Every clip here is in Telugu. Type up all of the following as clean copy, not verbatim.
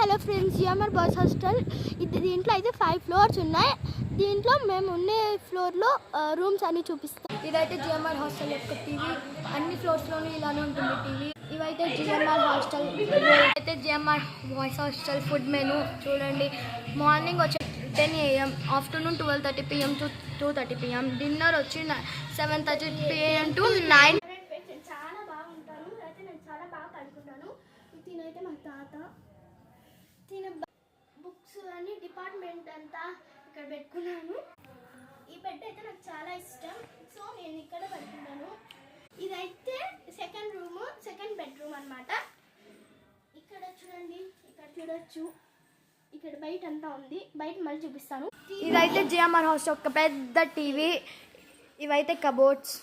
Hello friends, GMR boys hostel. దీంట్లో అయితే 5 ఫ్లోర్స్ ఉన్నాయి. దీంట్లో మేము ఉండే ఫ్లోర్లో రూమ్స్ అన్ని చూపిస్తాం. ఇదైతే జిఎంఆర్ హాస్టల్ యొక్క టీవీ. అన్ని ఫ్లోర్స్లోనూ ఇలానే ఉంటుంది టీవీ. ఇవైతే జిఎంఆర్ హాస్టల్, అయితే GMR boys hostel food menu చూడండి. మార్నింగ్ వచ్చి 10 AM, afternoon 12:30 PM to 2:30 PM, dinner వచ్చి 7:30 PM to 9. చాలా బాగుంటాను, అయితే నేను చాలా బాగా పడుకుంటాను. తినైతే మా తాత తిన బుక్స్ అని డిపార్ట్మెంట్ అంతా ఇక్కడ పెట్టుకున్నాను. ఈ బెడ్ అయితే నాకు చాలా ఇష్టం, సో నేను ఇక్కడ పడుకుంటాను. ఇదైతే సెకండ్ బెడ్రూమ్ అన్నమాట. ఇక్కడ చూడండి, ఇక్కడ చూడొచ్చు, ఇక్కడ బయట అంతా ఉంది. బయట మళ్ళీ చూపిస్తాను. ఇదైతే జిఎంఆర్ హౌస్ ఒక పెద్ద టీవీ. ఇవైతే కబోర్డ్స్.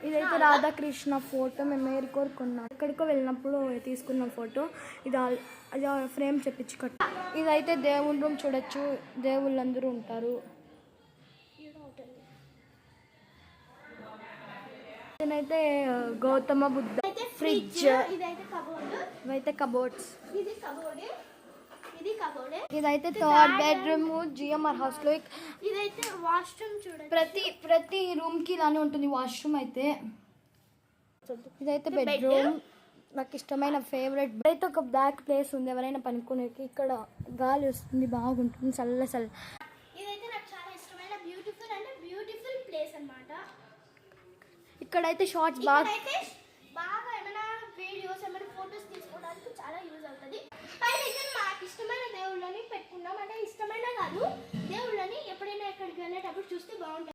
ఇదైతే రాధాకృష్ణ ఫోటో. మేము ఏరుకోరు కొన్నాం, ఎక్కడికో వెళ్ళినప్పుడు తీసుకున్న ఫోటో. ఇది ఫ్రేమ్ చెప్పించి కట్ట. ఇదైతే దేవుని రూమ్ చూడొచ్చు, దేవుళ్ళందరూ ఉంటారు. ఇదైతే గౌతమ బుద్ధ ఫ్రిడ్జ్. ఇవైతే కబోర్డ్స్. ఇదైతే థర్డ్ బెడ్రూమ్ జిఎంఆర్ హౌస్ లో. ఇదైతే వాష్రూమ్ చూడండి. ప్రతి రూమ్ కి ఇలానే ఉంటుంది వాష్రూమ్ అయితే. ఇదైతే బెడ్రూమ్, నాకు ఇష్టమైన ఫేవరెట్. అయితే ఒక బ్లాక్ ప్లేస్ ఉంది ఎవరైనా పనుకునేకి. ఇక్కడ గాలి వస్తుంది, బాగుంటుంది, చల్ల. ఇదైతే నాకు చాలా ఇష్టమైన బ్యూటిఫుల్ ప్లేస్ అన్నమాట. ఇక్కడైతే షార్ట్స్ బాగా ఏమైనా వీడియోస్ ఏమైనా ఫొటోస్ తీసుకోవడానికి చాలా యూజ్ అవుతుంది. మాకు ఇష్టమైన దేవుళ్ళని పెట్టుకున్నాం. అంటే ఇష్టమైన కాదు, దేవుళ్ళని ఎప్పుడైనా ఎక్కడికి వెళ్ళేటప్పుడు చూస్తే బాగుంటుంది.